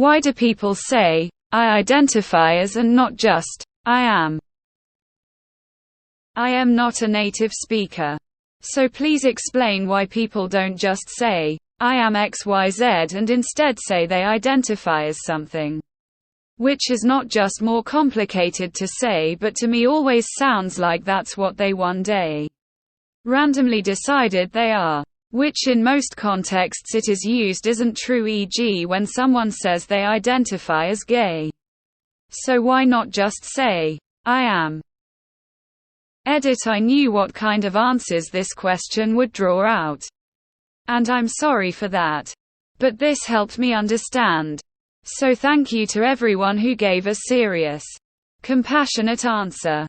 Why do people say, I identify as, and not just, I am? I am not a native speaker. So please explain why people don't just say, I am XYZ, and instead say they identify as something. Which is not just more complicated to say, but to me always sounds like that's what they one day randomly decided they are. Which in most contexts it is used isn't true, e.g. when someone says they identify as gay. So why not just say, I am? Edit. I knew what kind of answers this question would draw out. And I'm sorry for that. But this helped me understand. So thank you to everyone who gave a serious, compassionate answer.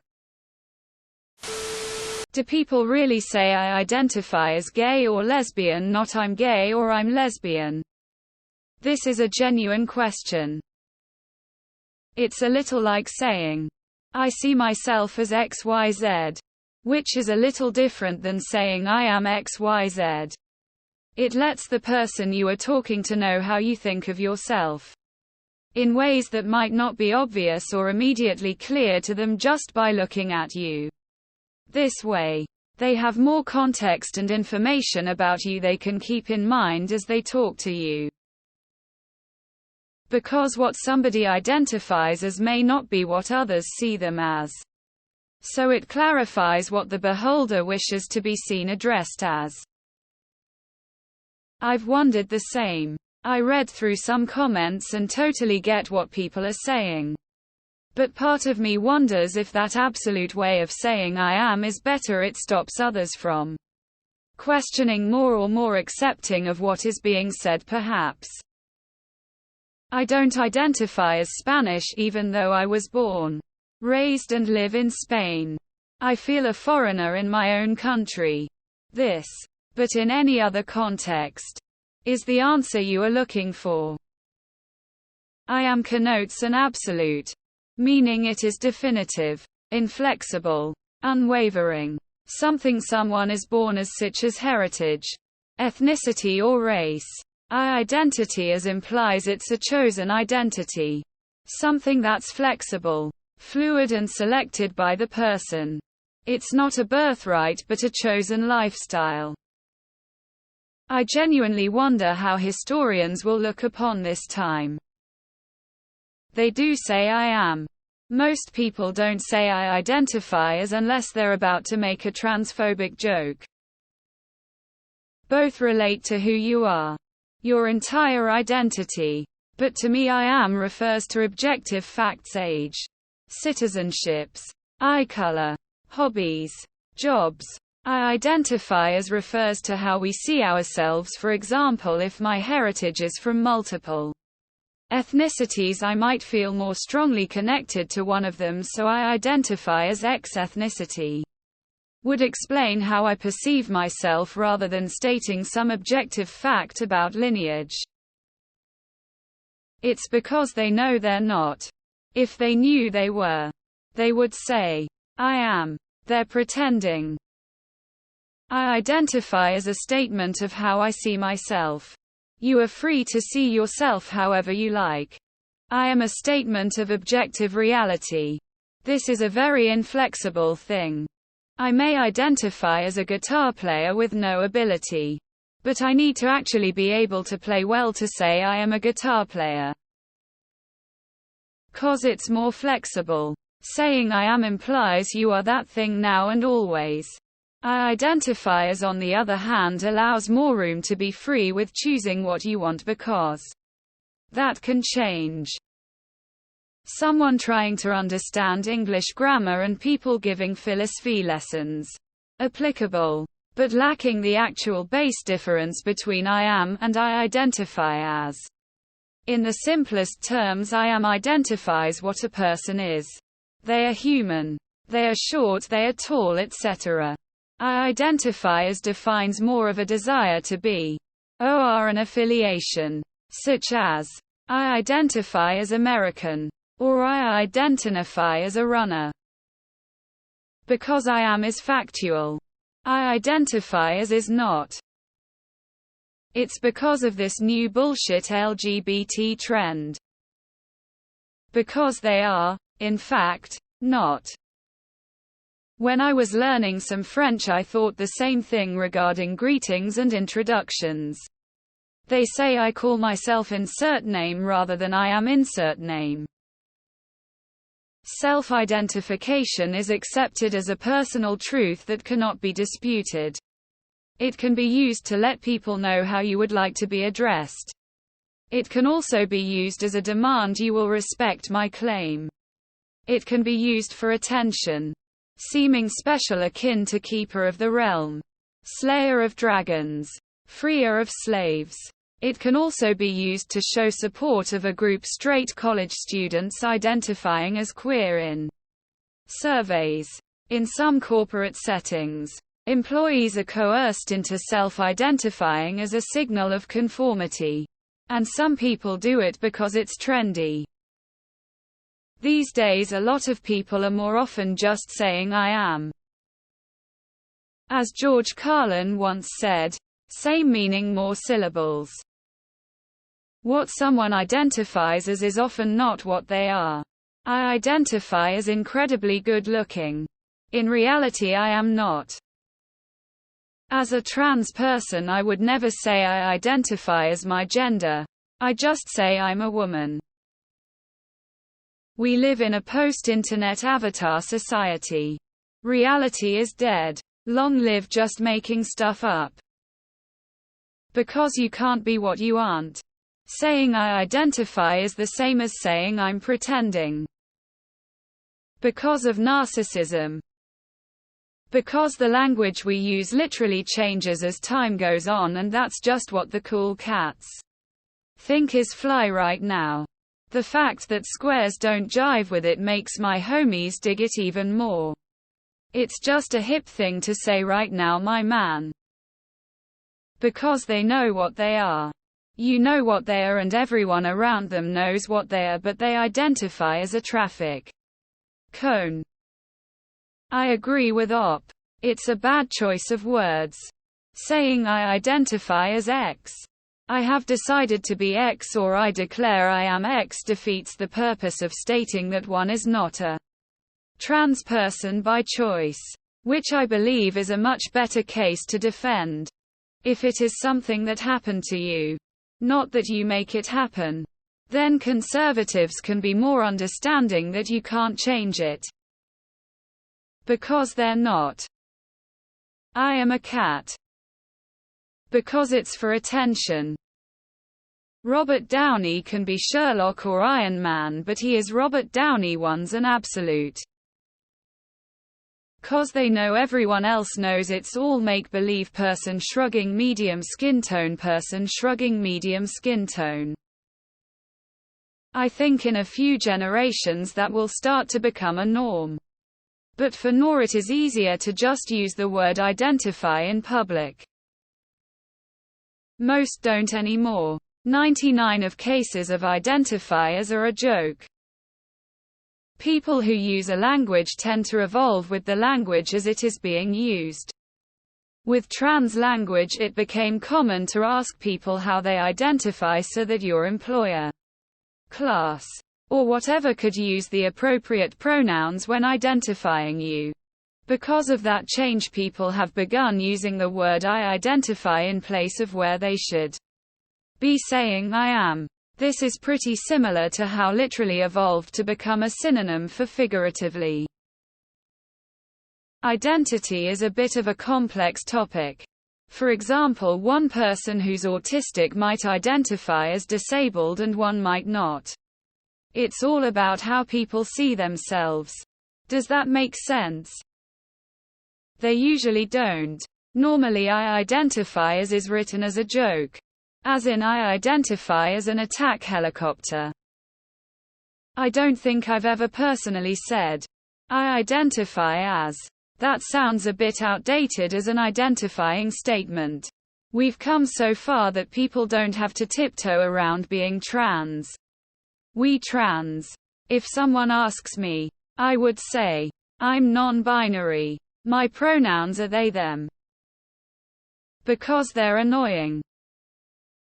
Do people really say I identify as gay or lesbian, not I'm gay or I'm lesbian? This is a genuine question. It's a little like saying, I see myself as XYZ, which is a little different than saying I am XYZ. It lets the person you are talking to know how you think of yourself, in ways that might not be obvious or immediately clear to them just by looking at you. This way, they have more context and information about you they can keep in mind as they talk to you. Because what somebody identifies as may not be what others see them as. So it clarifies what the beholder wishes to be seen addressed as. I've wondered the same. I read through some comments and totally get what people are saying. But part of me wonders if that absolute way of saying I am is better. It stops others from questioning more or more accepting of what is being said perhaps. I don't identify as Spanish even though I was born, raised and live in Spain. I feel a foreigner in my own country. This, but in any other context, is the answer you are looking for. I am connotes an absolute, meaning it is definitive, inflexible, unwavering, something someone is born as, such as heritage, ethnicity or race. I identity as implies it's a chosen identity, something that's flexible, fluid and selected by the person. It's not a birthright but a chosen lifestyle. I genuinely wonder how historians will look upon this time. They do say I am. Most people don't say I identify as unless they're about to make a transphobic joke. Both relate to who you are, your entire identity. But to me I am refers to objective facts: age, citizenships, eye color, hobbies, jobs. I identify as refers to how we see ourselves. For example, if my heritage is from multiple ethnicities, I might feel more strongly connected to one of them, so I identify as X ethnicity. Would explain how I perceive myself rather than stating some objective fact about lineage. It's because they know they're not. If they knew they were, they would say, I am. They're pretending. I identify as a statement of how I see myself. You are free to see yourself however you like. I am a statement of objective reality. This is a very inflexible thing. I may identify as a guitar player with no ability. But I need to actually be able to play well to say I am a guitar player. 'Cause it's more flexible. Saying I am implies you are that thing now and always. I identify as, on the other hand, allows more room to be free with choosing what you want, because that can change. Someone trying to understand English grammar and people giving philosophy lessons. Applicable. But lacking the actual base difference between I am and I identify as. In the simplest terms, I am identifies what a person is. They are human. They are short, they are tall, etc. I identify as defines more of a desire to be, or an affiliation, such as, I identify as American, or I identify as a runner. Because I am is factual. I identify as is not. It's because of this new bullshit LGBT trend. Because they are, in fact, not. When I was learning some French, I thought the same thing regarding greetings and introductions. They say I call myself insert name rather than I am insert name. Self-identification is accepted as a personal truth that cannot be disputed. It can be used to let people know how you would like to be addressed. It can also be used as a demand: you will respect my claim. It can be used for attention, seeming special, akin to keeper of the realm, slayer of dragons, freer of slaves. It can also be used to show support of a group: straight college students identifying as queer in surveys. In some corporate settings, employees are coerced into self-identifying as a signal of conformity. And some people do it because it's trendy. These days a lot of people are more often just saying I am. As George Carlin once said, same meaning, more syllables. What someone identifies as is often not what they are. I identify as incredibly good looking. In reality I am not. As a trans person, I would never say I identify as my gender. I just say I'm a woman. We live in a post-internet avatar society. Reality is dead. Long live just making stuff up. Because you can't be what you aren't. Saying I identify is the same as saying I'm pretending. Because of narcissism. Because the language we use literally changes as time goes on, and that's just what the cool cats think is fly right now. The fact that squares don't jive with it makes my homies dig it even more. It's just a hip thing to say right now, my man. Because they know what they are. You know what they are, and everyone around them knows what they are, but they identify as a traffic cone. I agree with Op. It's a bad choice of words. Saying I identify as X. I have decided to be X, or I declare I am X, defeats the purpose of stating that one is not a trans person by choice. Which I believe is a much better case to defend. If it is something that happened to you, not that you make it happen, then conservatives can be more understanding that you can't change it. Because they're not. I am a cat. Because it's for attention. Robert Downey can be Sherlock or Iron Man, but he is Robert Downey. One's an absolute. 'Cause they know everyone else knows it's all make-believe. Person shrugging medium skin tone. Person shrugging medium skin tone. I think in a few generations that will start to become a norm. But for now it is easier to just use the word identify in public. Most don't anymore. 99% of cases of identifiers are a joke. People who use a language tend to evolve with the language as it is being used. With trans language, it became common to ask people how they identify so that your employer, class, or whatever could use the appropriate pronouns when identifying you. Because of that change, people have begun using the word I identify in place of where they should be saying I am. This is pretty similar to how literally evolved to become a synonym for figuratively. Identity is a bit of a complex topic. For example, one person who's autistic might identify as disabled and one might not. It's all about how people see themselves. Does that make sense? They usually don't. Normally I identify as is written as a joke. As in I identify as an attack helicopter. I don't think I've ever personally said, I identify as. That sounds a bit outdated as an identifying statement. We've come so far that people don't have to tiptoe around being trans. We trans. If someone asks me, I would say, I'm non-binary. My pronouns are they, them. Because they're annoying.